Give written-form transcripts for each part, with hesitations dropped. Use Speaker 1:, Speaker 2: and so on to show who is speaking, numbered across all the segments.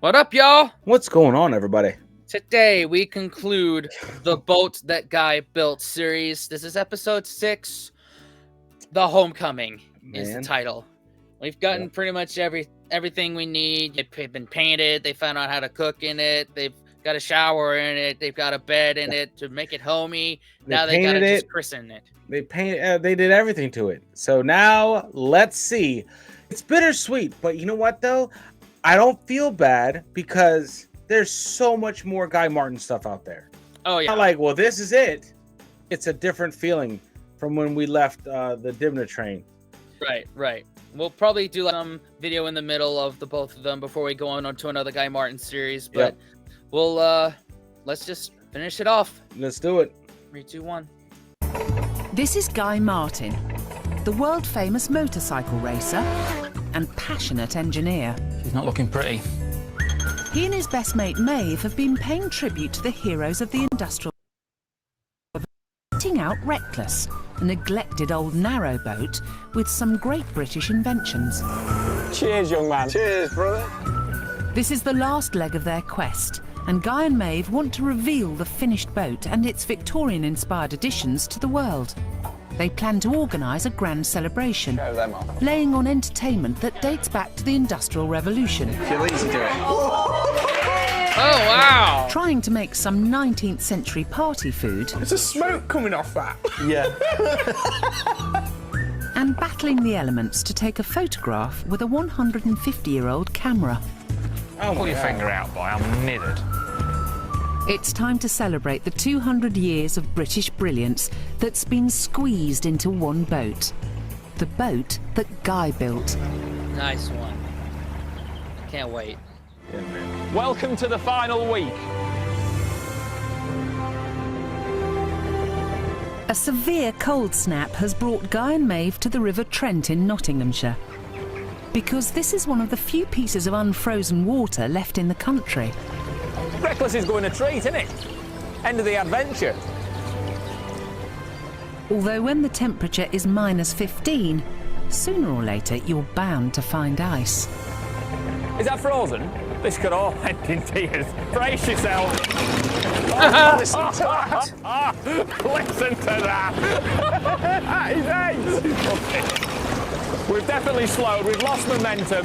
Speaker 1: What up, y'all?
Speaker 2: What's going on, everybody?
Speaker 1: Today we conclude the Boat That Guy Built series. This is episode 6. The Homecoming is the title. We've gotten pretty much everything we need. It's been painted. They found out how to cook in it. They've got a shower in it. They've got a bed in it to make it homey. Now they gotta just christen it.
Speaker 2: They did everything to it. So now let's see. It's bittersweet, but you know what though? I don't feel bad because there's so much more Guy Martin stuff out there.
Speaker 1: Oh yeah.
Speaker 2: Not like, well, this is it. It's a different feeling from when we left the Dimna train.
Speaker 1: Right. We'll probably do some video in the middle of the both of them before we go on to another Guy Martin series. But we'll let's just finish it off.
Speaker 2: Let's do it.
Speaker 1: 3, 2, 1.
Speaker 3: This is Guy Martin, the world-famous motorcycle racer and passionate engineer.
Speaker 4: She's not looking pretty.
Speaker 3: He and his best mate Maeve have been paying tribute to the heroes of the industrial out Reckless, a neglected old narrowboat with some great British inventions.
Speaker 5: Cheers, young man.
Speaker 6: Cheers, brother.
Speaker 3: This is the last leg of their quest, and Guy and Maeve want to reveal the finished boat and its Victorian-inspired additions to the world. They plan to organise a grand celebration, laying on entertainment that dates back to the Industrial Revolution.
Speaker 6: Feel easy to it.
Speaker 1: Oh, wow!
Speaker 3: Trying to make some 19th century party food.
Speaker 5: There's a smoke coming off that.
Speaker 6: Yeah.
Speaker 3: And battling the elements to take a photograph with a 150-year-old camera.
Speaker 4: Pull your finger out, boy. I'm mithered.
Speaker 3: It's time to celebrate the 200 years of British brilliance that's been squeezed into one boat. The boat that Guy built.
Speaker 1: Nice one. Can't wait.
Speaker 2: Yeah, man.
Speaker 4: Welcome to the final week.
Speaker 3: A severe cold snap has brought Guy and Maeve to the River Trent in Nottinghamshire. Because this is one of the few pieces of unfrozen water left in the country.
Speaker 4: Reckless is going a treat, isn't it? End of the adventure.
Speaker 3: Although when the temperature is -15, sooner or later you're bound to find ice.
Speaker 4: Is that frozen? This could all end in tears. Brace yourself.
Speaker 6: Listen to that.
Speaker 4: Listen to that. That is ace. We've definitely slowed. We've lost momentum.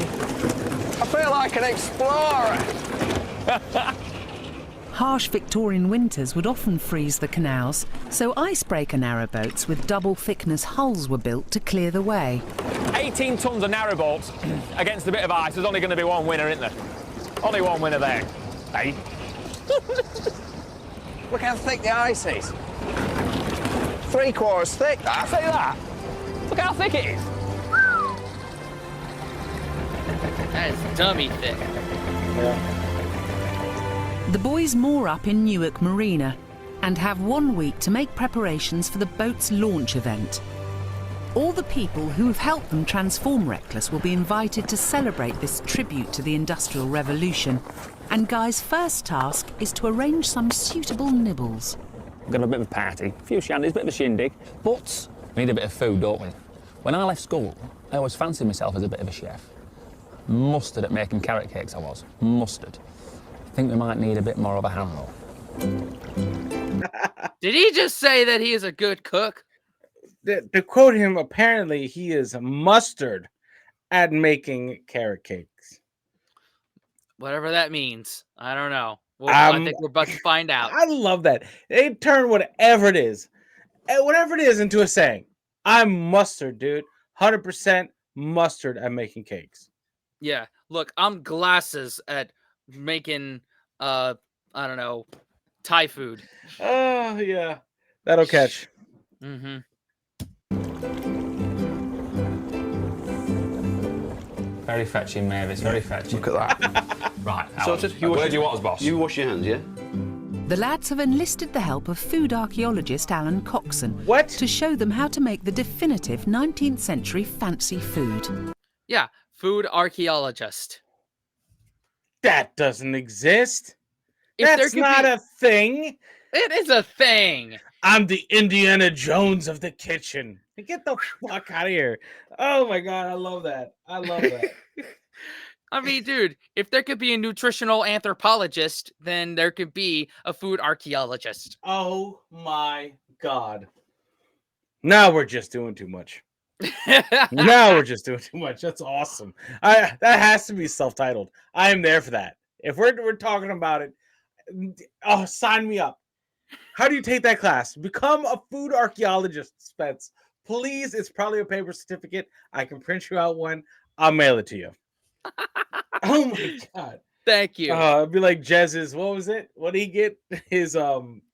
Speaker 6: I feel like an explorer.
Speaker 3: Harsh Victorian winters would often freeze the canals, so icebreaker narrowboats with double-thickness hulls were built to clear the way.
Speaker 4: 18 tons of narrowboats against a bit of ice. There's only going to be one winner, isn't there? Only one winner there. Hey?
Speaker 6: Look how thick the ice is. 3/4 thick, that.
Speaker 4: Say that. Look how thick it is.
Speaker 1: That is dummy thick.
Speaker 2: Yeah.
Speaker 3: The boys moor up in Newark Marina and have 1 week to make preparations for the boat's launch event. All the people who have helped them transform Reckless will be invited to celebrate this tribute to the Industrial Revolution. And Guy's first task is to arrange some suitable nibbles.
Speaker 4: We've got a bit of a party, a few shandies, a bit of a shindig, but we need a bit of food, don't we? When I left school, I always fancied myself as a bit of a chef. Mustard at making carrot cakes, I was. Mustard. I think we might need a bit more of a hand roll.
Speaker 1: Did he just say that he is a good cook?
Speaker 2: To quote him, apparently he is mustard at making carrot cakes.
Speaker 1: Whatever that means. I don't know. I think we're about to find out.
Speaker 2: I love that. They turn whatever it is into a saying. I'm mustard, dude. 100% mustard at making cakes.
Speaker 1: Yeah. Look, I'm glasses at making, I don't know, Thai food.
Speaker 2: Oh, yeah. That'll catch.
Speaker 1: Mm-hmm.
Speaker 4: Very fetching, Mavis, very fetching.
Speaker 6: Look at that.
Speaker 4: Right,
Speaker 6: Sorted.
Speaker 4: where do you want us, boss?
Speaker 6: You wash your hands, yeah?
Speaker 3: The lads have enlisted the help of food archaeologist Alan Coxon to show them how to make the definitive 19th century fancy food.
Speaker 1: Yeah, food archaeologist.
Speaker 2: That doesn't exist. That's not a thing.
Speaker 1: It is a thing.
Speaker 2: I'm the Indiana Jones of the kitchen. Get the fuck out of here. Oh my God, I love that.
Speaker 1: I mean, dude, if there could be a nutritional anthropologist, then there could be a food archaeologist.
Speaker 2: Oh my God. Now we're just doing too much. Now we're just doing too much. That's awesome. That has to be self-titled. I am there for that. If we're talking about it, oh, sign me up. How do you take that class? Become a food archaeologist, Spence. Please, it's probably a paper certificate. I can print you out one. I'll mail it to you. Oh my God.
Speaker 1: Thank you.
Speaker 2: It'd be like Jez's, what was it? What did he get? His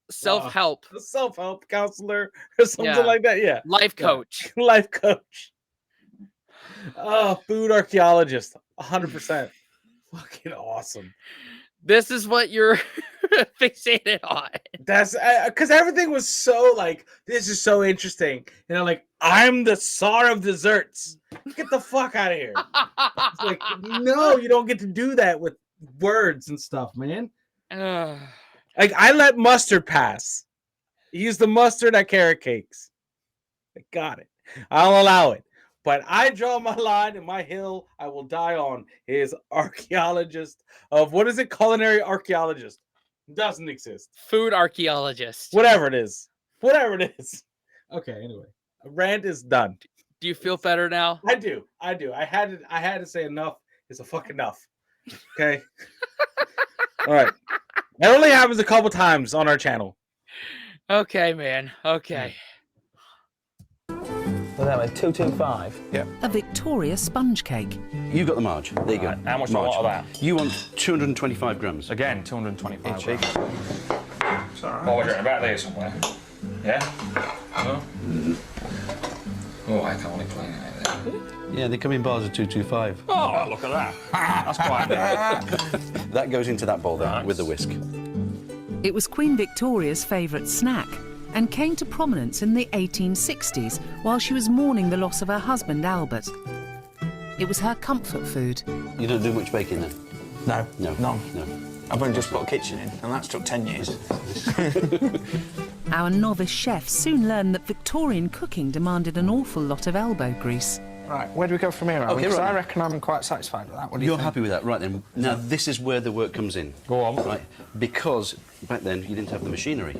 Speaker 1: Self-help.
Speaker 2: Self-help counselor or something like that. Yeah.
Speaker 1: Life coach.
Speaker 2: Life coach. Food archaeologist. 100%. Fucking awesome.
Speaker 1: This is what you're fixated on.
Speaker 2: That's because everything was so like, this is so interesting. You know, like, I'm the czar of desserts. Get the fuck out of here. It's like, no, you don't get to do that with words and stuff, man. Like, I let mustard pass. Use the mustard at carrot cakes. I got it. I'll allow it. But I draw my line, and my hill I will die on is archaeologist of, what is it? Culinary archaeologist. Doesn't exist.
Speaker 1: Food archaeologist.
Speaker 2: Whatever it is. Whatever it is. Okay, anyway. Rant is done.
Speaker 1: Do you feel better now?
Speaker 2: I do. I had to say enough is a fuck enough. Okay. All right. It only happens a couple times on our channel.
Speaker 1: Okay, man. Okay.
Speaker 4: So that was 225.
Speaker 5: Yeah.
Speaker 3: A Victoria sponge cake.
Speaker 7: You got the marge. There you go.
Speaker 4: How much do you want of that?
Speaker 7: You want 225 grams.
Speaker 4: Again, 225
Speaker 5: Itchy.
Speaker 4: grams. What was it about there somewhere? Yeah? Oh, I can't explain it there.
Speaker 7: Yeah, they come in bars of 225.
Speaker 4: Oh, look at that. That's quite big.
Speaker 7: That goes into that bowl there with the whisk.
Speaker 3: It was Queen Victoria's favourite snack and came to prominence in the 1860s while she was mourning the loss of her husband, Albert. It was her comfort food.
Speaker 7: You don't do much baking then?
Speaker 5: No.
Speaker 7: No.
Speaker 5: None.
Speaker 7: No.
Speaker 5: I've only just put a kitchen in, and that's took 10 years.
Speaker 3: Our novice chef soon learned that Victorian cooking demanded an awful lot of elbow grease.
Speaker 5: Right, where do we go from here, Alan?
Speaker 7: Okay,
Speaker 5: Because
Speaker 7: right.
Speaker 5: I reckon I'm quite satisfied with that. What do you
Speaker 7: You're
Speaker 5: think?
Speaker 7: happy with that? Right then. Now, this is where the work comes in.
Speaker 4: Go on.
Speaker 7: Right. Because back then, you didn't have the machinery.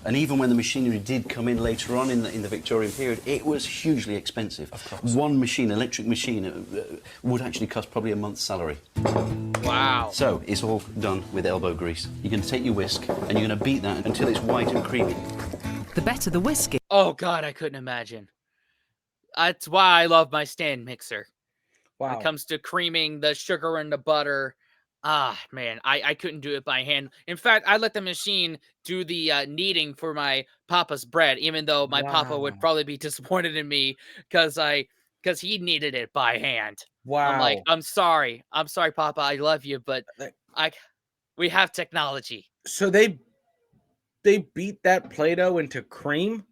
Speaker 7: And even when the machinery did come in later on in the Victorian period, it was hugely expensive. Of course. One machine, electric machine, would actually cost probably a month's salary.
Speaker 1: Wow.
Speaker 7: So, it's all done with elbow grease. You're going to take your whisk and you're going to beat that until it's white and creamy.
Speaker 3: The better the whisk is.
Speaker 1: Oh, God, I couldn't imagine. That's why I love my stand mixer. When
Speaker 2: Wow.
Speaker 1: it comes to creaming the sugar and the butter, man, I couldn't do it by hand. In fact, I let the machine do the kneading for my papa's bread, even though my papa would
Speaker 2: Wow.
Speaker 1: probably be disappointed in me because he kneaded it by hand.
Speaker 2: Wow.
Speaker 1: I'm like, I'm sorry, Papa, I love you, but we have technology.
Speaker 2: So they beat that Play-Doh into cream?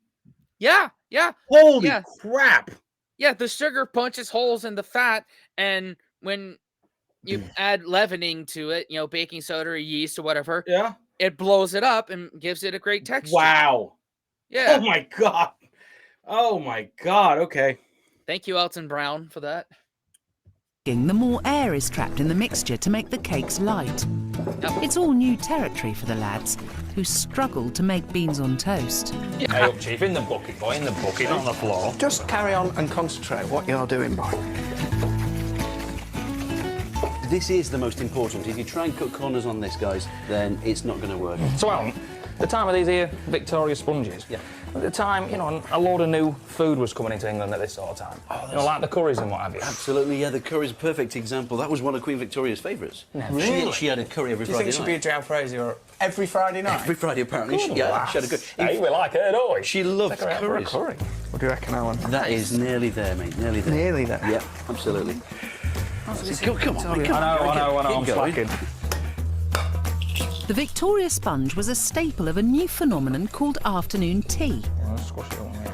Speaker 1: Yeah.
Speaker 2: Holy
Speaker 1: Yeah.
Speaker 2: crap.
Speaker 1: Yeah, the sugar punches holes in the fat, and when you add leavening to it, baking soda or yeast or whatever,
Speaker 2: Yeah.
Speaker 1: it blows it up and gives it a great texture.
Speaker 2: Wow.
Speaker 1: Yeah.
Speaker 2: Oh my God. Oh my God. Okay.
Speaker 1: Thank you, Elton Brown, for that.
Speaker 3: The more air is trapped in the mixture to make the cakes light. It's all new territory for the lads, who struggle to make beans on toast.
Speaker 4: Hey, up, Chief, in the bucket, boy, in the bucket, not on the floor.
Speaker 5: Just carry on and concentrate what you're doing, boy.
Speaker 7: This is the most important. If you try and cut corners on this, guys, then it's not going to work.
Speaker 4: So, Alan, the time of these here Victoria sponges,
Speaker 7: Yeah.
Speaker 4: at the time, a load of new food was coming into England at this sort of time. Like the curries and what have you.
Speaker 7: Absolutely, yeah, the curry's a perfect example. That was one of Queen Victoria's favourites.
Speaker 5: Really?
Speaker 7: She had a curry every
Speaker 5: Do you
Speaker 7: Friday
Speaker 5: think she'd
Speaker 7: night.
Speaker 5: be a jail Fraser every Friday night?
Speaker 7: Every Friday, apparently. She had a good...
Speaker 4: Hey, we like her, don't we?
Speaker 7: She loved
Speaker 4: Take her out for a
Speaker 7: curries.
Speaker 4: curry.
Speaker 5: What do you reckon, Alan?
Speaker 7: That is nearly there, mate, nearly there.
Speaker 5: Nearly there.
Speaker 7: Yeah, absolutely. Come on, mate,
Speaker 4: I know, I'm
Speaker 7: Keep going.
Speaker 4: slacking.
Speaker 3: The Victoria sponge was a staple of a new phenomenon called afternoon tea.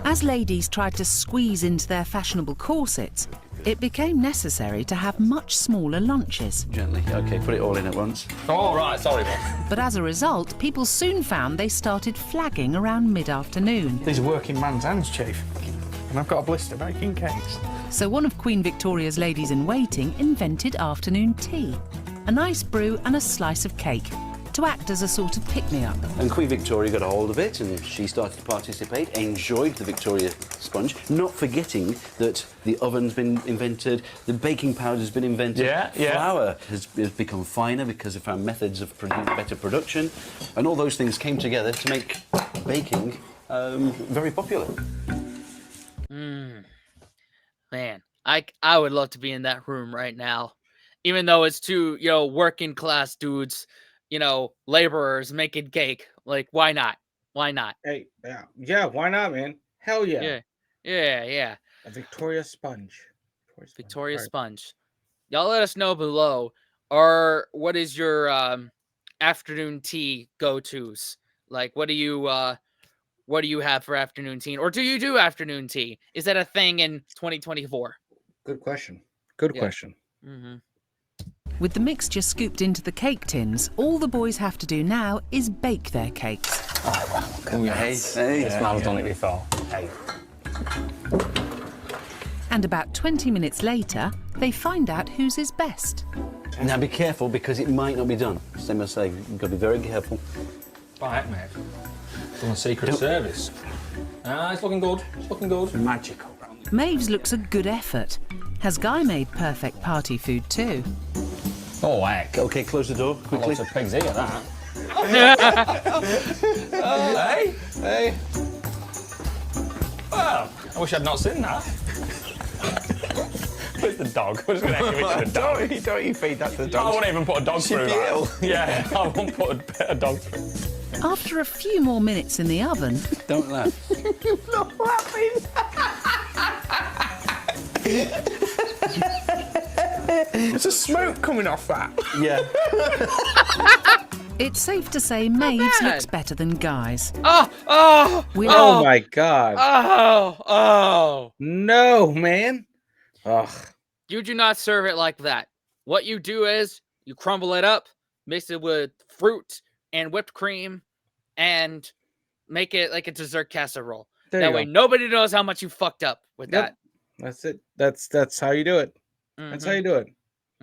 Speaker 3: As ladies tried to squeeze into their fashionable corsets, it became necessary to have much smaller lunches.
Speaker 7: Gently, OK, put it all in at once.
Speaker 4: Oh, right, sorry, boss.
Speaker 3: But as a result, people soon found they started flagging around mid-afternoon.
Speaker 5: These are working man's hands, Chief. And I've got a blister making cakes.
Speaker 3: So one of Queen Victoria's ladies-in-waiting invented afternoon tea. A nice brew and a slice of cake to act as a sort of pick-me-up.
Speaker 7: And Queen Victoria got a hold of it and she started to participate, enjoyed the Victoria sponge, not forgetting that the oven's been invented, the baking powder's been invented, flour has become finer because of our methods of better production, and all those things came together to make baking very popular.
Speaker 1: Man, I would love to be in that room right now. Even though it's two, working class dudes, laborers making cake. Like, why not? Why not?
Speaker 2: Hey, yeah, why not, man? Hell yeah.
Speaker 1: Yeah.
Speaker 2: A Victoria sponge.
Speaker 1: Victoria sponge. Y'all let us know below. Or what is your afternoon tea go-tos? Like, what do you have for afternoon tea? Or do you do afternoon tea? Is that a thing in 2024?
Speaker 2: Good question. Good question.
Speaker 1: Mm-hmm.
Speaker 3: With the mixture scooped into the cake tins, all the boys have to do now is bake their cakes.
Speaker 7: Hey,
Speaker 4: Smel's done it before. Hey.
Speaker 3: And about 20 minutes later, they find out whose is best.
Speaker 7: Now be careful because it might not be done. Same as I say, you've got to be very careful.
Speaker 4: Right, mate. Done a secret service. It's looking good. It's looking good.
Speaker 5: Magical.
Speaker 3: Maeve's looks a good effort. Has Guy made perfect party food too?
Speaker 4: Oh, heck.
Speaker 7: Okay, close the door quickly.
Speaker 4: Lots of pigs here, that. Hey. Well, I wish I'd not seen that. Where's the dog? We're just going to give it to the dog.
Speaker 5: Don't you feed that to the
Speaker 4: I
Speaker 5: dog?
Speaker 4: won't even put a dog
Speaker 5: She'd
Speaker 4: through
Speaker 5: be
Speaker 4: that.
Speaker 5: ill.
Speaker 4: Yeah, I won't put a dog through.
Speaker 3: After a few more minutes in the oven,
Speaker 7: Don't laugh.
Speaker 5: Not laughing. There's a smoke coming off that.
Speaker 7: Yeah.
Speaker 3: it's safe to say Maeve's looks better than Guy's.
Speaker 1: Oh
Speaker 2: My God.
Speaker 1: Oh.
Speaker 2: No, man. Ugh.
Speaker 1: You do not serve it like that. What you do is you crumble it up, mix it with fruit and whipped cream, and make it like a dessert casserole. That way nobody knows how much you fucked up with that.
Speaker 2: That's it. That's how you do it. That's how you do it.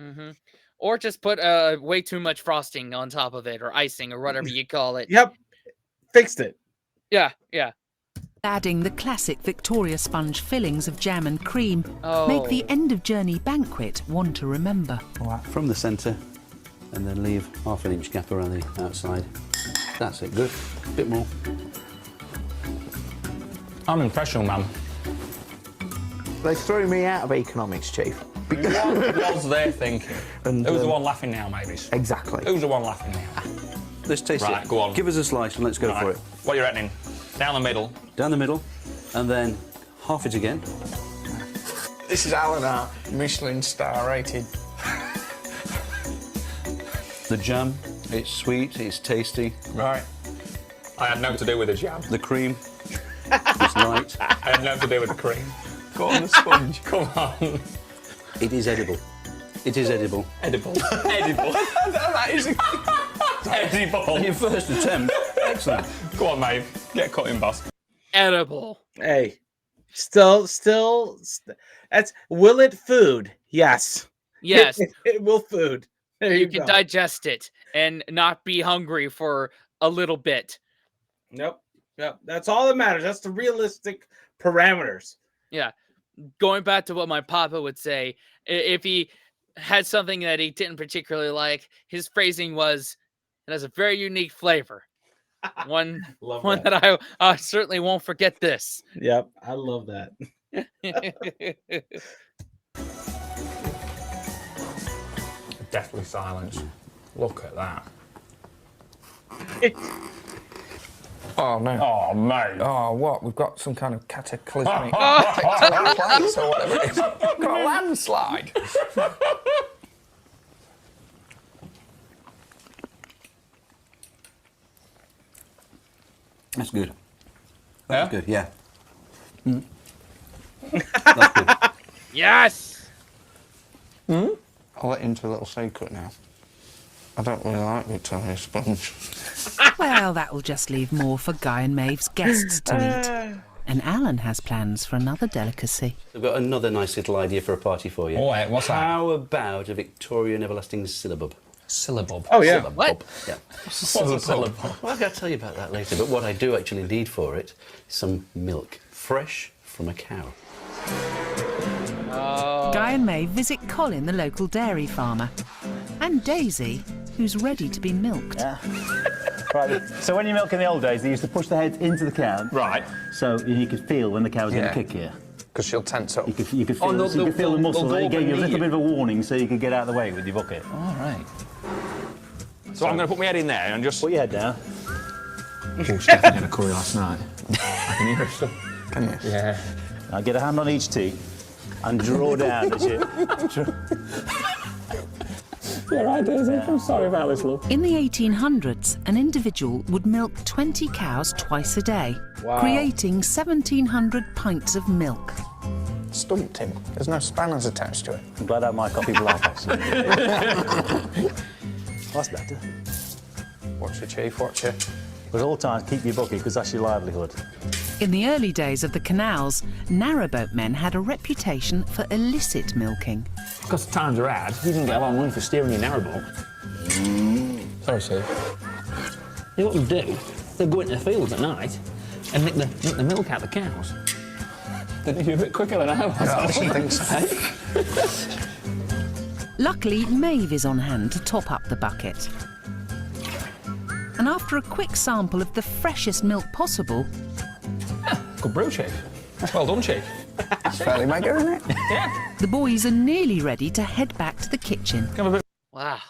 Speaker 1: Mm-hmm. Or just put way too much frosting on top of it, or icing, or whatever you call it.
Speaker 2: Yep. Fixed it.
Speaker 1: Yeah.
Speaker 3: Adding the classic Victoria sponge fillings of jam and cream
Speaker 1: Oh.
Speaker 3: make the end of journey banquet one to remember.
Speaker 7: From the centre, and then leave ½ inch gap around the outside. That's it. Good. Bit more.
Speaker 4: I'm impressed, young man.
Speaker 5: They threw me out of economics, Chief.
Speaker 4: What was they thinking?
Speaker 5: And,
Speaker 4: Who's the one laughing now, maybe?
Speaker 5: Exactly.
Speaker 4: Who's the one laughing now?
Speaker 7: Let's taste it.
Speaker 4: Right, go on.
Speaker 7: Give us a slice and let's go for it.
Speaker 4: What are you reckoning? Down the middle.
Speaker 7: Down the middle, and then half it again.
Speaker 5: This is Alan, our Michelin star rated.
Speaker 7: The jam, it's sweet, it's tasty.
Speaker 5: Right.
Speaker 4: I had nothing to do with the jam.
Speaker 7: The cream, it's light.
Speaker 4: I had nothing to do with the cream.
Speaker 5: Go on the sponge.
Speaker 4: Come on.
Speaker 7: It is edible. It is edible.
Speaker 4: Edible. Edible.
Speaker 5: That is
Speaker 4: Edible.
Speaker 7: Your first attempt. Excellent.
Speaker 4: Go on, mate. Get a cutting basket.
Speaker 1: Edible.
Speaker 2: Hey. Still. That's will it food? Yes.
Speaker 1: Yes.
Speaker 2: It will food. There
Speaker 1: you
Speaker 2: you
Speaker 1: can
Speaker 2: go.
Speaker 1: digest it and not be hungry for a little bit.
Speaker 2: Nope. That's all that matters. That's the realistic parameters.
Speaker 1: Yeah. Going back to what my papa would say, if he had something that he didn't particularly like, his phrasing was, it has a very unique flavor. One that I certainly won't forget this.
Speaker 2: Yep. I love that.
Speaker 4: Deathly silence. Look at that.
Speaker 5: Oh, no.
Speaker 4: Oh, mate.
Speaker 5: Oh, what? We've got some kind of cataclysmic tectonic plates or whatever it is. We've got a landslide.
Speaker 7: That's good.
Speaker 4: Yeah?
Speaker 7: That's good, yeah. That's good.
Speaker 1: Yes.
Speaker 5: I'll let you into a little secret now. I don't really like Victoria sponge.
Speaker 3: Well, that will just leave more for Guy and Maeve's guests to eat. And Alan has plans for another delicacy.
Speaker 7: I've got another nice little idea for a party for you.
Speaker 4: Oh, what's that?
Speaker 7: How about a Victorian everlasting syllabub?
Speaker 4: Syllabub.
Speaker 2: Oh, yeah.
Speaker 7: Syllabub.
Speaker 1: What?
Speaker 7: Yeah.
Speaker 4: What's a syllabub?
Speaker 7: Well, I've got to tell you about that later, but what I do actually need for it is some milk, fresh from a cow.
Speaker 3: Guy and Maeve visit Colin, the local dairy farmer, and Daisy, who's ready to be milked.
Speaker 8: Right, so when you milk in the old days, they used to push the head into the cow.
Speaker 4: Right.
Speaker 8: So you could feel when the cow was going to kick you.
Speaker 5: Because she'll tense up.
Speaker 8: You could feel, you could feel the muscle. They gave you a little bit of a warning so you could get out of the way with your bucket.
Speaker 4: All right. So I'm going to put my head in there and just...
Speaker 8: Put your head down.
Speaker 5: Oh, Steph had a curry last night. I can hear it still. Can you?
Speaker 4: Yeah.
Speaker 8: Now get a hand on each teat and draw down as you...
Speaker 4: Yeah, right, Daisy. I'm sorry about this, love.
Speaker 3: In the 1800s, an individual would milk 20 cows twice a day, creating 1,700 pints of milk.
Speaker 5: Stumped him. There's no spanners attached to it.
Speaker 8: I'm glad I had my copy black. That's better.
Speaker 5: Watch your chief, watch your...
Speaker 8: But at all times, keep your bucket because that's your livelihood.
Speaker 3: In the early days of the canals, narrowboat men had a reputation for illicit milking.
Speaker 4: Because the times are hard, you didn't get a lot of money for steering your narrowboat. Sorry, sir. You know what they'd do? They'd go into the fields at night and nick the milk out of the cows. They'd do a bit quicker than I was.
Speaker 5: I don't think so.
Speaker 3: Luckily, Maeve is on hand to top up the bucket. And after a quick sample of the freshest milk possible...
Speaker 4: Good brew, Chief. Well done, Chief.
Speaker 5: It's fairly mega, isn't it?
Speaker 4: Yeah.
Speaker 3: The boys are nearly ready to head back to the kitchen.
Speaker 1: Wow.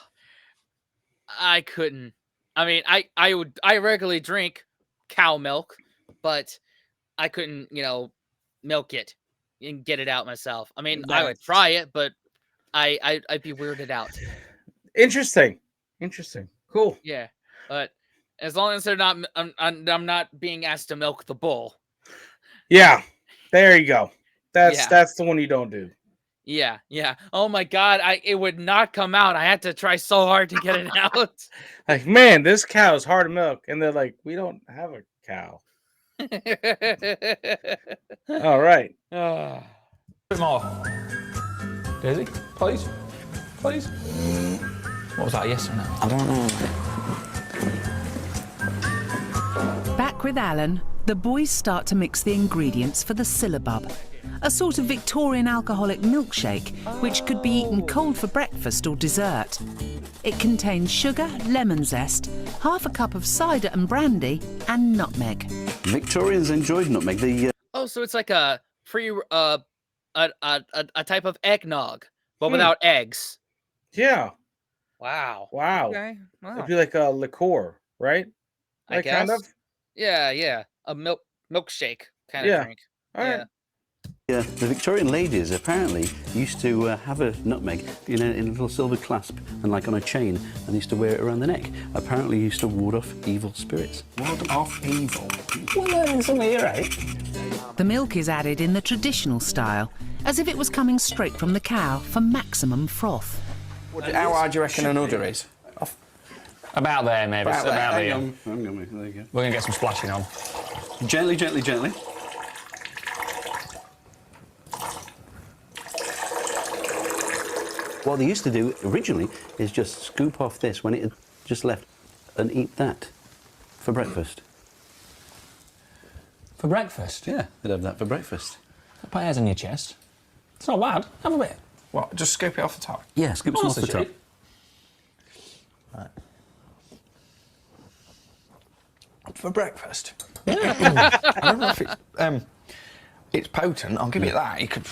Speaker 1: I couldn't. I mean, I regularly drink cow milk, but I couldn't, milk it and get it out myself. I mean, I would try it, but I'd be weirded out.
Speaker 2: Interesting. Cool.
Speaker 1: Yeah, but as long as they're not, I'm not being asked to milk the bull.
Speaker 2: Yeah, there you go. That's the one you don't do.
Speaker 1: Yeah. Oh my God, it would not come out. I had to try so hard to get it out.
Speaker 2: Like, man, this cow is hard to milk, and they're like, we don't have a cow. All right.
Speaker 4: A bit more. Daisy, please. What was that, yes or no?
Speaker 5: I don't know.
Speaker 3: Back with Alan, the boys start to mix the ingredients for the syllabub, a sort of Victorian alcoholic milkshake which could be eaten cold for breakfast or dessert. It contains sugar, lemon zest, half a cup of cider and brandy, and nutmeg.
Speaker 7: Victorians enjoyed nutmeg.
Speaker 1: Oh, so it's like a a type of eggnog, but without eggs.
Speaker 2: Yeah.
Speaker 1: Wow.
Speaker 2: Okay.
Speaker 1: Wow.
Speaker 2: It'd be like a liqueur, right?
Speaker 1: I
Speaker 2: Like,
Speaker 1: guess.
Speaker 2: kind of.
Speaker 1: Yeah. A milkshake kind of drink.
Speaker 2: All right.
Speaker 7: The Victorian ladies apparently used to have a nutmeg in a little silver clasp and like on a chain, and used to wear it around the neck. Apparently used to ward off evil spirits.
Speaker 5: Ward off evil.
Speaker 4: We're learning something here, eh?
Speaker 3: The milk is added in the traditional style, as if it was coming straight from the cow for maximum froth.
Speaker 5: How hard do you reckon an udder is?
Speaker 4: About there, maybe.
Speaker 5: About there.
Speaker 4: About there.
Speaker 7: Hang on, there you go.
Speaker 4: We're going to get some splashing on.
Speaker 7: Gently. What they used to do originally is just scoop off this when it had just left and eat that for breakfast.
Speaker 4: For breakfast?
Speaker 7: Yeah, they'd have that for breakfast.
Speaker 4: Put hairs on your chest. It's not bad. Have a bit.
Speaker 5: What, just scoop it off the top?
Speaker 7: Yeah, scoop some off the top.
Speaker 5: Right. For breakfast? I don't know if it's potent, I'll give you that. You could...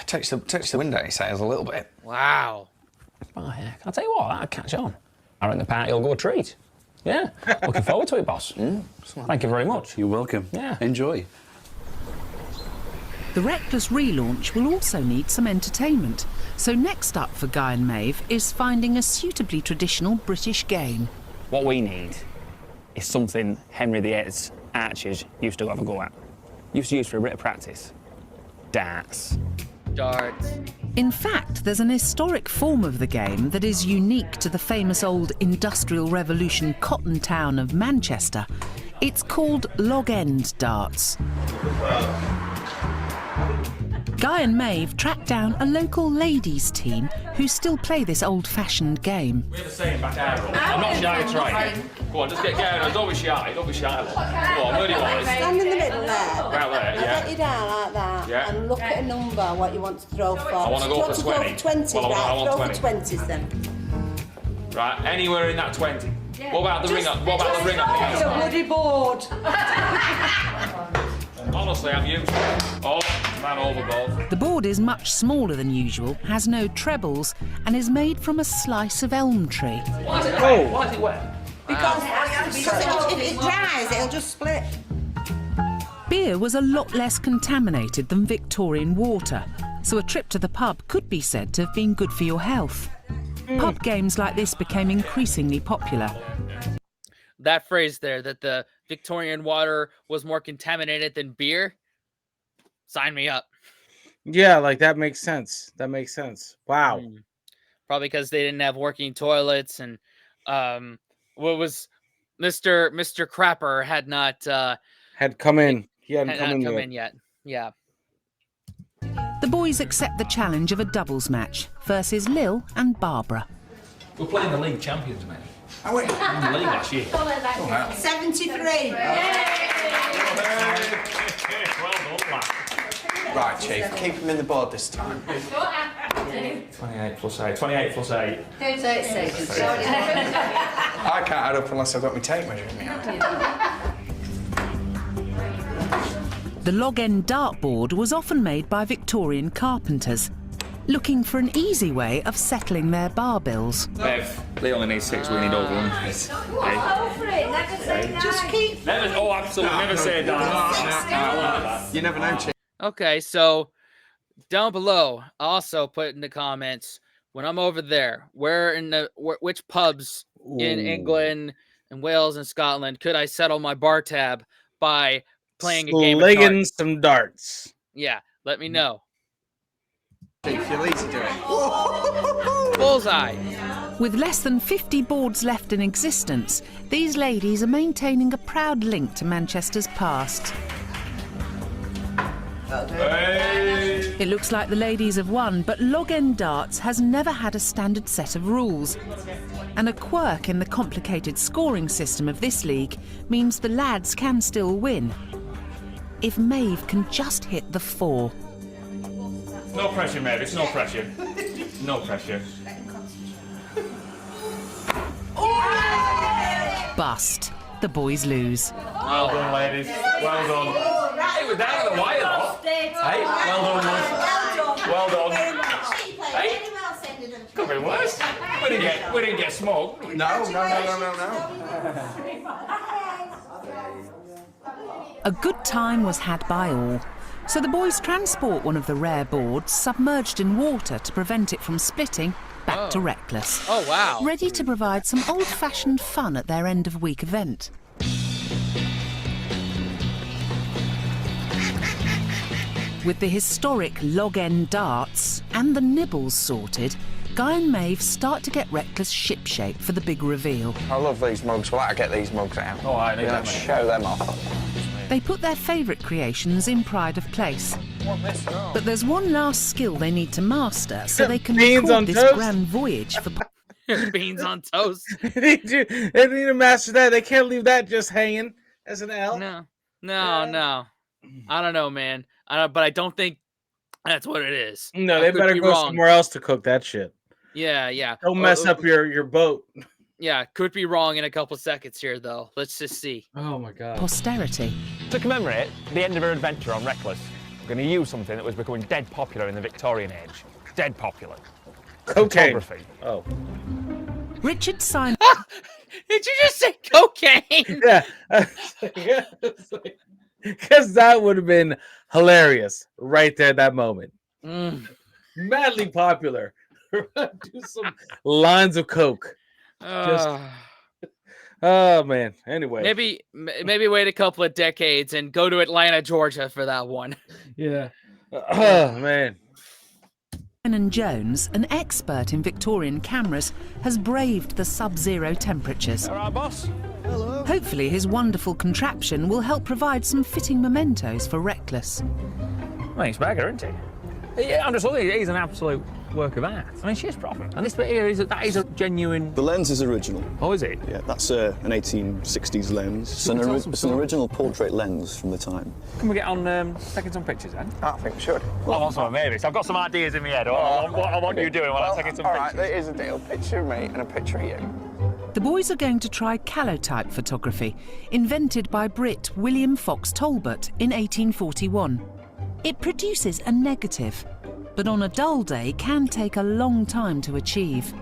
Speaker 5: takes the wind out of your sails a little bit.
Speaker 1: Wow.
Speaker 4: Oh, yeah. I'll tell you what, that'll catch on. I reckon the party will go a treat. Yeah. Looking forward to it, boss. Thank you very much.
Speaker 7: You're welcome.
Speaker 4: Yeah.
Speaker 7: Enjoy.
Speaker 3: The Reckless relaunch will also need some entertainment, so next up for Guy and Maeve is finding a suitably traditional British game.
Speaker 4: What we need is something Henry VIII's archers used to have a go at. Used to use for a bit of practice. Darts.
Speaker 1: Darts.
Speaker 3: In fact, there's an historic form of the game that is unique to the famous old Industrial Revolution cotton town of Manchester. It's called log end darts. Guy and Maeve tracked down a local ladies' team who still play this old-fashioned game.
Speaker 4: We have a saying back there. I'm not shy to try it. Go on, just get going. Don't be shy. Don't be shy. Go on, where do you want it?
Speaker 9: Stand in the middle there.
Speaker 4: Right there, yeah.
Speaker 9: Get you down like that.
Speaker 4: Yeah.
Speaker 9: And look at a number, what you want to throw for.
Speaker 4: I want to go for 20.
Speaker 9: 20,
Speaker 4: Well, I
Speaker 9: right?
Speaker 4: want
Speaker 9: Throw
Speaker 4: 20.
Speaker 9: for 20s then.
Speaker 4: Right, anywhere in that 20. What about the ring up? What about the ring up?
Speaker 9: It's a woody board.
Speaker 4: Honestly, I'm used to it. Oh, man overboard.
Speaker 3: The board is much smaller than usual, has no trebles, and is made from a slice of elm tree.
Speaker 4: Why is it wet? Why is it wet?
Speaker 9: Because if it dries, it'll just split.
Speaker 3: Beer was a lot less contaminated than Victorian water, so a trip to the pub could be said to have been good for your health. Pub games like this became increasingly popular.
Speaker 1: That phrase there, that the Victorian water was more contaminated than beer, sign me up.
Speaker 2: Yeah, like that makes sense. That makes sense. Wow.
Speaker 1: Probably because they didn't have working toilets, and what was Mr. Crapper had not
Speaker 2: Had come in. He
Speaker 1: had
Speaker 2: hadn't
Speaker 1: not
Speaker 2: come
Speaker 1: come
Speaker 2: in
Speaker 1: in
Speaker 2: yet.
Speaker 1: yet. Yeah.
Speaker 3: The boys accept the challenge of a doubles match versus Lil and Barbara.
Speaker 4: We're playing the league champions, mate.
Speaker 9: Oh, wait.
Speaker 4: We won the league last year.
Speaker 9: 73.
Speaker 4: Well done, lad.
Speaker 5: Right, Chief, keep him in the board this time.
Speaker 4: 28 plus 8. 28 plus 8.
Speaker 9: 36.
Speaker 5: I can't add up unless I've got my tape measure in my hand.
Speaker 3: The log end dartboard was often made by Victorian carpenters, looking for an easy way of settling their bar bills.
Speaker 4: Bev, they only need 6, we need over 100.
Speaker 9: Just keep.
Speaker 4: Never, oh, absolutely, never say that.
Speaker 5: You never know, Chief.
Speaker 1: Okay, so down below, also put in the comments when I'm over there, which pubs in England and Wales and Scotland could I settle my bar tab by playing a game of
Speaker 2: Slinging
Speaker 1: darts?
Speaker 2: some darts.
Speaker 1: Yeah, let me know.
Speaker 5: Chief, you'll easy do it.
Speaker 1: Bullseye.
Speaker 3: With less than 50 boards left in existence, these ladies are maintaining a proud link to Manchester's past.
Speaker 4: Hey.
Speaker 3: It looks like the ladies have won, but log end darts has never had a standard set of rules. And a quirk in the complicated scoring system of this league means the lads can still win. If Maeve can just hit the 4.
Speaker 4: No pressure, mate. It's no pressure. No pressure.
Speaker 3: Bust. The boys lose.
Speaker 4: Well done, ladies. Well done. Hey, we're down at the wire, though. Hey, well done, lads. Well done. Hey, could be worse. We didn't get smoked.
Speaker 5: No.
Speaker 3: A good time was had by all, so the boys transport one of the rare boards submerged in water to prevent it from splitting back to Reckless.
Speaker 1: Oh, wow.
Speaker 3: Ready to provide some old-fashioned fun at their end-of-week event. With the historic log end darts and the nibbles sorted, Guy and Maeve start to get Reckless shipshape for the big reveal.
Speaker 5: I love these mugs. We'll have to get these mugs out.
Speaker 4: Oh, I need that, mate.
Speaker 5: Show them off.
Speaker 3: They put their favourite creations in pride of place. But there's one last skill they need to master so they can
Speaker 2: Beans on
Speaker 3: record this
Speaker 2: toast?
Speaker 3: grand voyage for...
Speaker 1: Beans on toast.
Speaker 2: They need to master that. They can't leave that just hanging as an L.
Speaker 1: No. I don't know, man. But I don't think that's what it is.
Speaker 2: No,
Speaker 1: I
Speaker 2: they
Speaker 1: could
Speaker 2: better
Speaker 1: be
Speaker 2: go
Speaker 1: wrong.
Speaker 2: somewhere else to cook that shit.
Speaker 1: Yeah.
Speaker 2: Don't mess up your boat.
Speaker 1: Yeah, could be wrong in a couple seconds here, though. Let's just see.
Speaker 2: Oh my god.
Speaker 3: posterity.
Speaker 4: To commemorate the end of her adventure on Reckless, we're going to use something that was becoming dead popular in the Victorian age. Dead popular.
Speaker 2: Cocaine.
Speaker 4: Photography.
Speaker 2: Oh.
Speaker 3: Richard Simon...
Speaker 1: Did you just say cocaine?
Speaker 2: Yeah. Because that would have been hilarious right there at that moment. Madly popular. Do some lines of coke. Oh man. Anyway.
Speaker 1: Maybe wait a couple of decades and go to Atlanta, Georgia for that one.
Speaker 2: Yeah. Oh man.
Speaker 3: And Jones, an expert in Victorian cameras, has braved the sub-zero temperatures.
Speaker 4: All right, boss. Hello.
Speaker 3: Hopefully his wonderful contraption will help provide some fitting mementos for Reckless.
Speaker 4: Well, he's beggar, isn't he? Yeah, I'm just looking, he's an absolute work of art. I mean, she's proper. And this bit here, that is a genuine...
Speaker 10: The lens is original.
Speaker 4: Oh, is it?
Speaker 10: Yeah, that's an 1860s lens. It's an original portrait lens from the time.
Speaker 4: Can we get on taking some pictures then?
Speaker 5: I think we should.
Speaker 4: Well, I want some maybe. So I've got some ideas in my head. What I want you doing while I'm taking some pictures.
Speaker 5: All right, here's a deal. Picture of me and a picture of you.
Speaker 3: The boys are going to try calotype photography, invented by Brit William Fox Talbot in 1841. It produces a negative, but on a dull day can take a long time to achieve.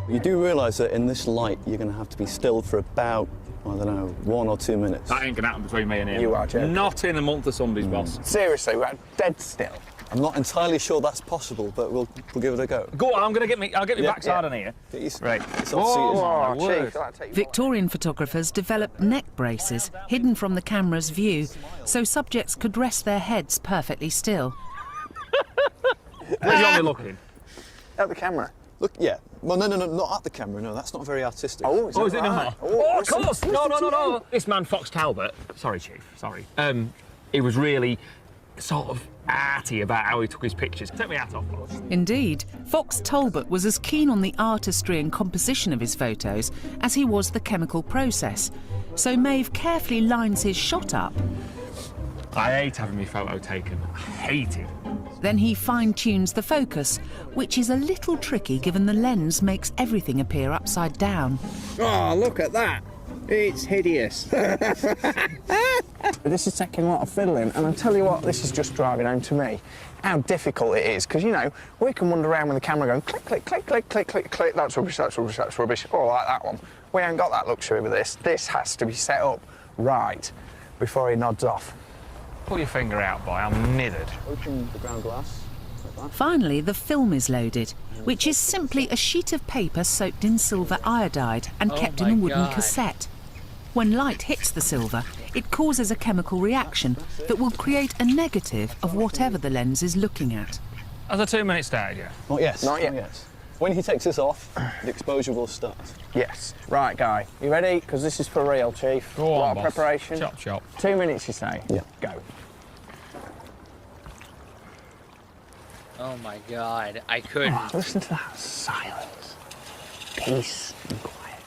Speaker 10: You do realise that in this light, you're going to have to be still for about, I don't know, 1 or 2 minutes.
Speaker 4: That ain't going to happen between me and him.
Speaker 5: You are joking.
Speaker 4: Not in a month of somebody's boss.
Speaker 5: Seriously, we're dead still.
Speaker 10: I'm not entirely sure that's possible, but we'll give it a go.
Speaker 4: Go on, I'll get my backside on here.
Speaker 10: Right.
Speaker 3: Victorian photographers developed neck braces hidden from the camera's view, so subjects could rest their heads perfectly still.
Speaker 4: Where are you looking?
Speaker 5: At the camera.
Speaker 10: Look, yeah. Well, no, not at the camera. No, that's not very artistic.
Speaker 5: Oh, is it
Speaker 4: not? Oh, of course. No. This man, Fox Talbot. Sorry, Chief. Sorry. He was really sort of arty about how he took his pictures. Take me hat off, boss.
Speaker 3: Indeed, Fox Talbot was as keen on the artistry and composition of his photos as he was the chemical process. So Maeve carefully lines his shot up.
Speaker 4: I hate having my photo taken. I hate it.
Speaker 3: Then he fine-tunes the focus, which is a little tricky given the lens makes everything appear upside down.
Speaker 6: Oh, look at that. It's hideous.
Speaker 5: This is taking a lot of fiddling, and I'll tell you what, this is just driving home to me how difficult it is, because, you know, we can wander around with the camera going click, click, click, click, click, click, click, that's rubbish, that's rubbish, that's rubbish, oh, like that one. We ain't got that luxury with this. This has to be set up right before he nods off.
Speaker 4: Pull your finger out, boy, I'm nithered.
Speaker 10: Open the ground glass.
Speaker 3: Finally, the film is loaded, which is simply a sheet of paper soaked in silver iodide and kept in a wooden cassette. When light hits the silver, it causes a chemical reaction that will create a negative of whatever the lens is looking at.
Speaker 4: Has the 2 minutes started yet?
Speaker 10: Not yet.
Speaker 5: Not yet.
Speaker 10: When he takes this off, the exposure will start.
Speaker 5: Yes. Right, Guy. You ready? Because this is for real, Chief.
Speaker 4: Go on,
Speaker 5: lot
Speaker 4: boss.
Speaker 5: of preparation.
Speaker 4: Chop, chop.
Speaker 5: 2 minutes, you say?
Speaker 10: Yeah.
Speaker 5: Go.
Speaker 1: Oh my God, I couldn't.
Speaker 5: Oh, listen to that silence. Peace and quiet.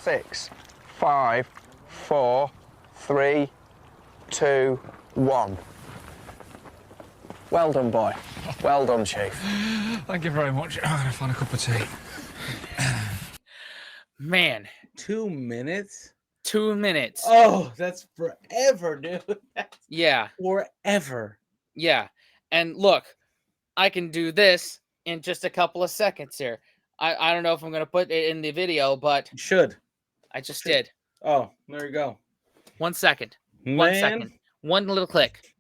Speaker 5: 6, 5, 4, 3, 2, 1. Well done, boy. Well done, Chief.
Speaker 4: Thank you very much. I'm gonna find a cup of tea.
Speaker 1: Man,
Speaker 2: 2 minutes?
Speaker 1: 2 minutes.
Speaker 2: Oh, that's forever, dude. That's
Speaker 1: Yeah.
Speaker 2: forever.
Speaker 1: Yeah. And look, I can do this in just a couple of seconds here. I don't know if I'm going to put it in the video, but
Speaker 2: You should.
Speaker 1: I just did.
Speaker 2: Oh, there you go.
Speaker 1: 1 second.
Speaker 2: Man.
Speaker 1: 1 second. One little click.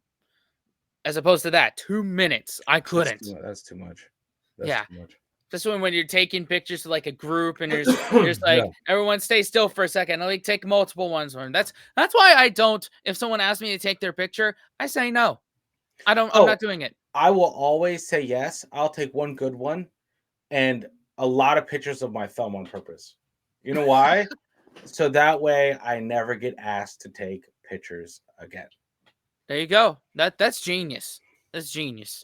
Speaker 1: As opposed to that, 2 minutes. I couldn't.
Speaker 2: That's too much. That's
Speaker 1: Yeah.
Speaker 2: too much.
Speaker 1: Just when you're taking pictures to like a group and there's like everyone stay still for a second. I like take multiple ones. That's why I don't. If someone asks me to take their picture, I say no. I'm not doing it.
Speaker 2: I will always say yes. I'll take one good one and a lot of pictures of my thumb on purpose. You know why? So that way I never get asked to take pictures again.
Speaker 1: There you go. That's genius. That's genius.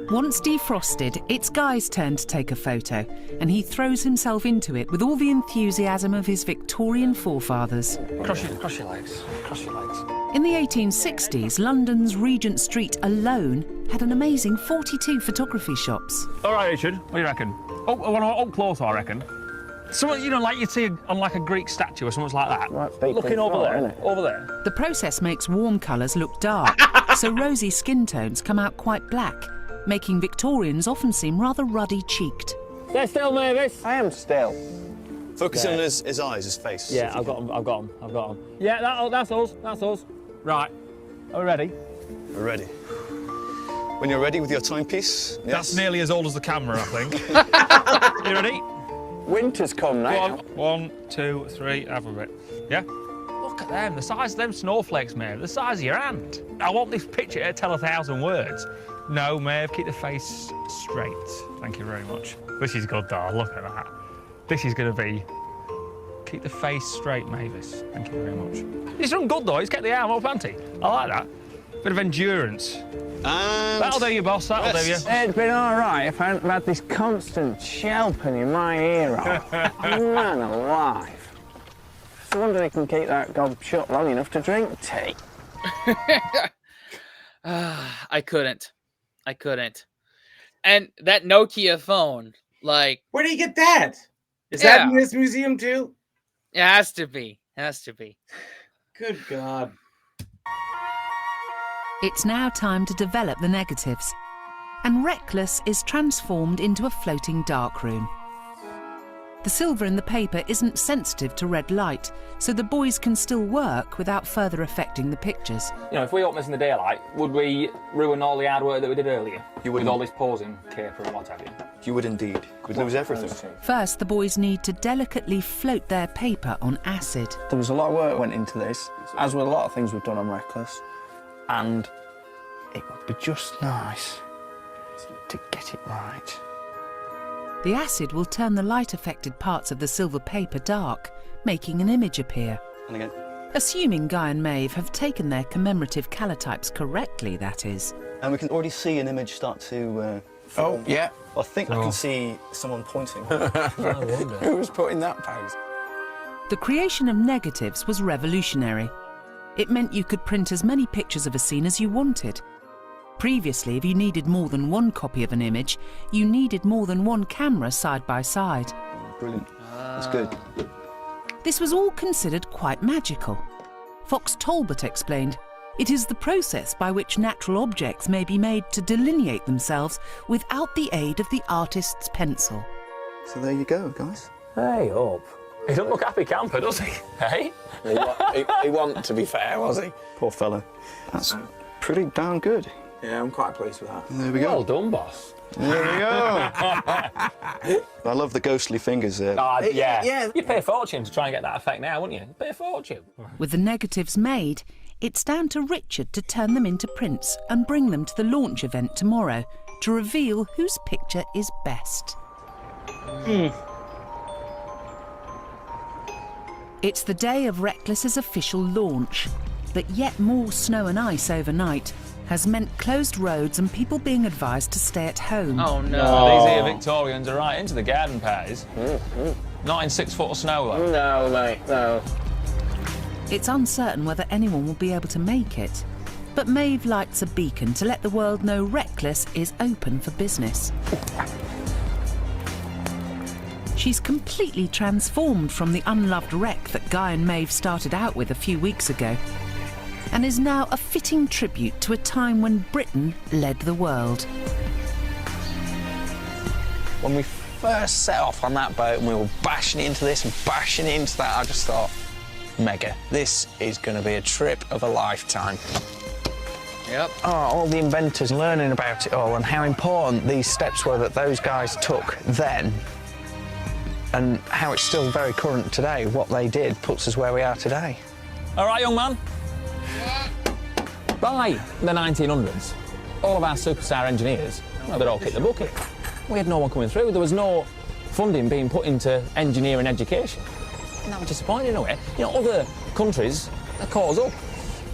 Speaker 3: Once defrosted, it's Guy's turn to take a photo, and he throws himself into it with all the enthusiasm of his Victorian forefathers.
Speaker 4: Cross your legs. Cross your legs.
Speaker 3: In the 1860s, London's Regent Street alone had an amazing 42 photography shops.
Speaker 4: All right, Richard, what do you reckon? Up close, I reckon. Someone, you know, like you'd see on like a Greek statue or something like that. Looking over there, over there.
Speaker 3: The process makes warm colours look dark, so rosy skin tones come out quite black, making Victorians often seem rather ruddy-cheeked.
Speaker 4: Stay still, Mavis.
Speaker 5: I am still.
Speaker 10: Focusing on his eyes, his face.
Speaker 4: Yeah, I've got him. Yeah, that's us. Right, are we ready?
Speaker 10: We're ready. When you're ready with your timepiece. Yes.
Speaker 4: That's nearly as old as the camera, I think. You ready?
Speaker 5: Winter's come now.
Speaker 4: Go on. 1, 2, 3, alphabet. Yeah? Look at them, the size of them snowflakes, mate. The size of your hand. I want this picture to tell 1,000 words. No, Maeve, keep the face straight. Thank you very much. This is good, though. Look at that. This is going to be... Keep the face straight, Mavis. Thank you very much. He's done good, though. He's kept the arm up, hasn't he? I like that. Bit of endurance.
Speaker 7: And...
Speaker 4: That'll do you, boss. That'll do you.
Speaker 5: It'd been all right if I hadn't had this constant shelping in my ear off. Man alive. I wonder he can keep that gob shut long enough to drink tea.
Speaker 1: I couldn't. And that Nokia phone, like...
Speaker 2: Where do you get that? Is that in this museum too?
Speaker 1: It has to be.
Speaker 2: Good God.
Speaker 3: It's now time to develop the negatives, and Reckless is transformed into a floating darkroom. The silver in the paper isn't sensitive to red light, so the boys can still work without further affecting the pictures.
Speaker 4: You know, if we open this in the daylight, would we ruin all the hard work that we did earlier?
Speaker 10: You would.
Speaker 4: With all this posing, caper and what have you?
Speaker 10: You would indeed. We'd lose everything.
Speaker 3: First, the boys need to delicately float their paper on acid.
Speaker 5: There was a lot of work went into this, as with a lot of things we've done on Reckless, and it would be just nice to get it right.
Speaker 3: The acid will turn the light-affected parts of the silver paper dark, making an image appear.
Speaker 10: And again.
Speaker 3: Assuming Guy and Maeve have taken their commemorative calotypes correctly, that is.
Speaker 10: And we can already see an image start to
Speaker 5: Oh, yeah.
Speaker 10: I think I can see someone pointing.
Speaker 5: Who was putting that pose?
Speaker 3: The creation of negatives was revolutionary. It meant you could print as many pictures of a scene as you wanted. Previously, if you needed more than one copy of an image, you needed more than one camera side by side.
Speaker 10: Brilliant. That's good.
Speaker 3: This was all considered quite magical. Fox Talbot explained, "It is the process by which natural objects may be made to delineate themselves without the aid of the artist's pencil."
Speaker 10: So there you go, guys.
Speaker 4: Hey, up. He doesn't look happy camper, does he? Hey?
Speaker 5: He wasn't, to be fair, was he?
Speaker 10: Poor fella. That's pretty darn good.
Speaker 5: Yeah, I'm quite pleased with that.
Speaker 10: There we go.
Speaker 4: Well done, boss.
Speaker 10: There we go. I love the ghostly fingers there.
Speaker 4: Yeah. You'd pay a fortune to try and get that effect now, wouldn't you? You'd pay a fortune.
Speaker 3: With the negatives made, it's down to Richard to turn them into prints and bring them to the launch event tomorrow to reveal whose picture is best. It's the day of Reckless's official launch, but yet more snow and ice overnight has meant closed roads and people being advised to stay at home.
Speaker 1: Oh no.
Speaker 4: These here Victorians are right into the garden parties. Not in 6 foot of snow though.
Speaker 5: No, mate, no.
Speaker 3: It's uncertain whether anyone will be able to make it, but Maeve lights a beacon to let the world know Reckless is open for business. She's completely transformed from the unloved wreck that Guy and Maeve started out with a few weeks ago, and is now a fitting tribute to a time when Britain led the world.
Speaker 5: When we first set off on that boat and we were bashing into this and bashing into that, I just thought, mega. This is going to be a trip of a lifetime.
Speaker 1: Yep.
Speaker 5: Oh, all the inventors learning about it all and how important these steps were that those guys took then, and how it's still very current today. What they did puts us where we are today.
Speaker 4: All right, young man. By the 1900s, all of our superstar engineers, well, they'd all kicked the bucket. We had no one coming through. There was no funding being put into engineering education. And that was disappointing in a way. You know, other countries, they caught us up.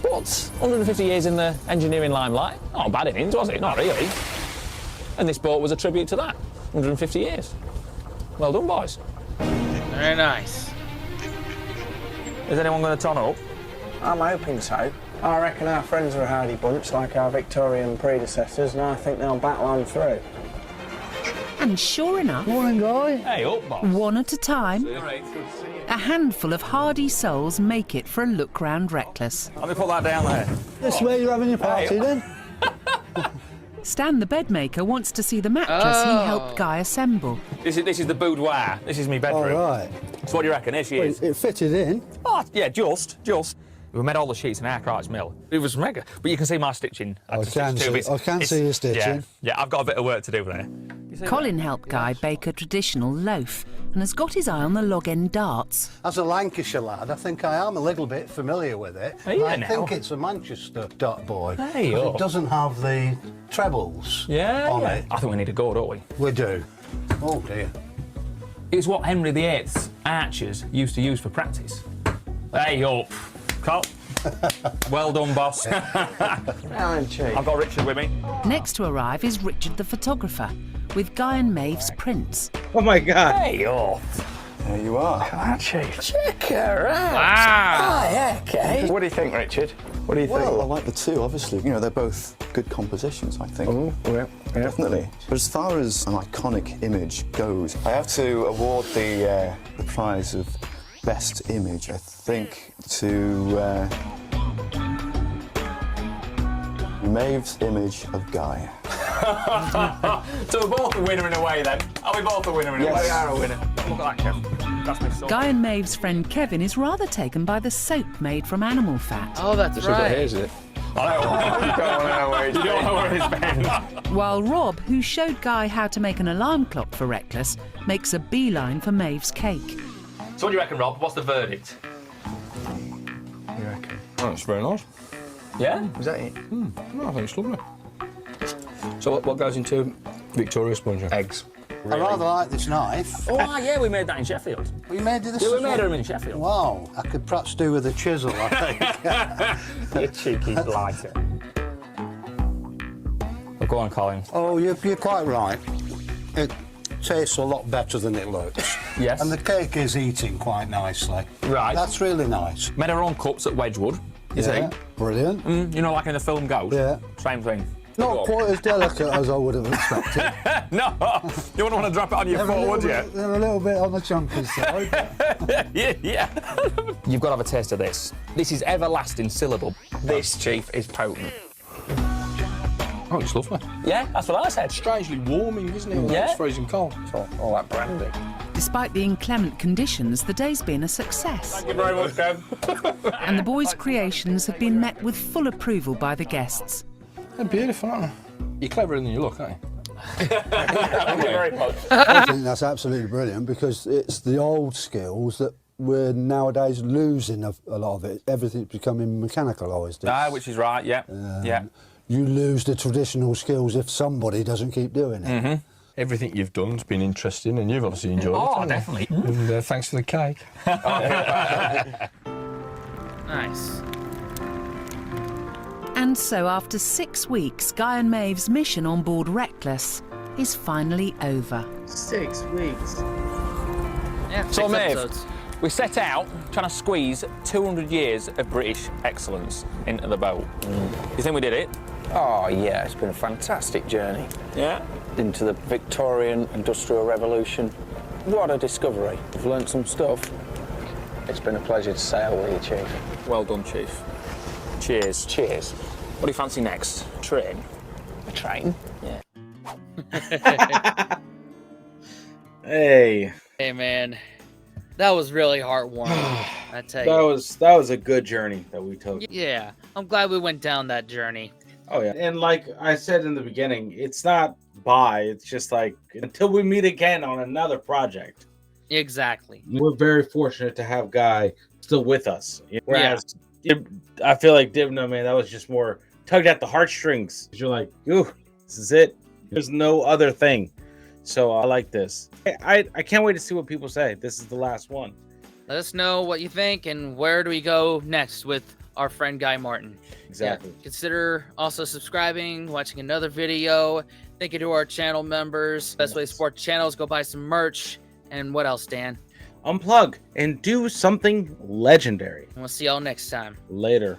Speaker 4: But 150 years in the engineering limelight, not bad innings, was it? Not really. And this boat was a tribute to that. 150 years. Well done, boys.
Speaker 1: Very nice.
Speaker 4: Is anyone going to turn up?
Speaker 5: I'm hoping so. I reckon our friends are a hardy bunch, like our Victorian predecessors, and I think they'll battle on through.
Speaker 3: And sure enough,
Speaker 6: Morning, Guy.
Speaker 4: Hey, up, boss.
Speaker 3: one at a time, a handful of hardy souls make it for a look round Reckless.
Speaker 4: Let me put that down there.
Speaker 6: This is where you're having your party, then?
Speaker 3: Stan the bedmaker wants to see the mattress he helped Guy assemble.
Speaker 4: This is the boudoir. This is my bedroom.
Speaker 6: All right.
Speaker 4: So what do you reckon? Here she is.
Speaker 6: It fitted in.
Speaker 4: Oh, yeah, just. We made all the sheets in Arkwright's mill. It was mega. But you can see my stitching.
Speaker 6: I can see your stitching.
Speaker 4: Yeah, I've got a bit of work to do there.
Speaker 3: Colin helped Guy bake a traditional loaf and has got his eye on the log end darts.
Speaker 6: As a Lancashire lad, I think I am a little bit familiar with it. I think it's a Manchester dot boy.
Speaker 4: Hey,
Speaker 6: it doesn't have the trebles on it.
Speaker 4: I think we need to go, don't we?
Speaker 6: We do. Oh dear.
Speaker 4: It's what Henry VIII's archers used to use for practice. Hey up, Cop. Well done, boss. I've got Richard with me.
Speaker 3: Next to arrive is Richard the photographer, with Guy and Maeve's prints.
Speaker 2: Oh my God.
Speaker 4: Hey up.
Speaker 10: There you are.
Speaker 4: Look at that, Chief.
Speaker 5: Check her out.
Speaker 1: Wow.
Speaker 5: Oh, yeah, okay. What do you think, Richard? What do you
Speaker 10: Well, I
Speaker 5: think?
Speaker 10: like the two, obviously. You know, they're both good compositions, I think.
Speaker 5: Oh, yeah.
Speaker 10: Definitely. But as far as an iconic image goes, I have to award the prize of best image, I think, to Maeve's image of Guy.
Speaker 4: So we're both a winner in a way, then. Are we both a winner in a way? We are a winner. Look at that, Kev. That's my son.
Speaker 3: Guy and Maeve's friend Kevin is rather taken by the soap made from animal fat.
Speaker 1: Oh, that's right.
Speaker 5: it? I don't know where it's
Speaker 4: You don't know where it's been.
Speaker 3: While Rob, who showed Guy how to make an alarm clock for Reckless, makes a beeline for Maeve's cake.
Speaker 4: So what do you reckon, Rob? What's the verdict?
Speaker 5: You reckon?
Speaker 11: Oh, it's very nice.
Speaker 4: Yeah?
Speaker 5: Was that it?
Speaker 11: No, I think it's lovely. So what goes into Victoria sponge?
Speaker 5: Eggs.
Speaker 6: I rather like this knife.
Speaker 4: Oh, yeah, we made that in Sheffield.
Speaker 6: We made this.
Speaker 4: Yeah, we
Speaker 6: as
Speaker 4: made
Speaker 6: well?
Speaker 4: them in Sheffield.
Speaker 6: Wow, I could perhaps do with a chisel, I think.
Speaker 4: You cheeky blighter. Well, go on, Colin.
Speaker 6: Oh, you're quite right. It tastes a lot better than it looks.
Speaker 4: Yes.
Speaker 6: And the cake is eating quite nicely.
Speaker 4: Right.
Speaker 6: That's really nice.
Speaker 4: Made our own cups at Wedgwood, you see?
Speaker 6: Brilliant.
Speaker 4: You know, like in the film Ghost?
Speaker 6: Yeah.
Speaker 4: Same thing.
Speaker 6: Not quite as delicate as I would have expected.
Speaker 4: No, you wouldn't want to drop it on your foot, would you?
Speaker 6: They're a little bit on the chunky side.
Speaker 4: Yeah. You've got to have a taste of this. This is everlasting syllabub. This, Chief, is potent.
Speaker 11: Oh, it's lovely.
Speaker 4: Yeah, that's what I said.
Speaker 11: Strangely warming, isn't it?
Speaker 4: Yeah.
Speaker 11: It's freezing cold.
Speaker 5: All that brandy.
Speaker 3: Despite the inclement conditions, the day's been a success.
Speaker 4: Thank you very much, Kev.
Speaker 3: And the boys' creations have been met with full approval by the guests.
Speaker 11: They're beautiful, aren't they? You're cleverer than you look, aren't you?
Speaker 4: Thank you very much.
Speaker 6: I think that's absolutely brilliant because it's the old skills that we're nowadays losing a lot of it. Everything's becoming mechanicalised.
Speaker 4: Which is right, yeah. Yeah.
Speaker 6: You lose the traditional skills if somebody doesn't keep doing it.
Speaker 4: Mm-hmm.
Speaker 11: Everything you've done's been interesting and you've obviously enjoyed it.
Speaker 4: Oh,
Speaker 11: haven't you?
Speaker 4: definitely.
Speaker 11: And thanks for the cake.
Speaker 1: Nice.
Speaker 3: And so after 6 weeks, Guy and Maeve's mission on board Reckless is finally over.
Speaker 2: 6 weeks.
Speaker 1: Yeah,
Speaker 4: So,
Speaker 1: 6
Speaker 4: Maeve,
Speaker 1: episodes.
Speaker 4: we set out trying to squeeze 200 years of British excellence into the boat. You think we did it?
Speaker 5: Oh, yeah, it's been a fantastic journey.
Speaker 4: Yeah.
Speaker 5: Into the Victorian Industrial Revolution. What a discovery. We've learnt some stuff. It's been a pleasure to sail with you, Chief.
Speaker 4: Well done, Chief. Cheers.
Speaker 5: Cheers.
Speaker 4: What do you fancy next? Train?
Speaker 5: A train?
Speaker 4: Yeah.
Speaker 2: Hey.
Speaker 1: Hey, man. That was really heartwarming, I tell you.
Speaker 2: That was a good journey that we took.
Speaker 1: Yeah, I'm glad we went down that journey.
Speaker 2: Oh yeah. And like I said in the beginning, it's not bye. It's just like until we meet again on another project.
Speaker 1: Exactly.
Speaker 2: We're very fortunate to have Guy still with us. Whereas I feel like Divna, man, that was just more tugged at the heartstrings. You're like, ooh, this is it. There's no other thing. So I like this. I can't wait to see what people say. This is the last one.
Speaker 1: Let us know what you think and where do we go next with our friend Guy Martin.
Speaker 2: Exactly.
Speaker 1: Yeah, consider also subscribing, watching another video. Thank you to our channel members. Best way to support the channel is go buy some merch. And what else, Dan?
Speaker 2: Unplug and do something legendary.
Speaker 1: And we'll see y'all next time.
Speaker 2: Later.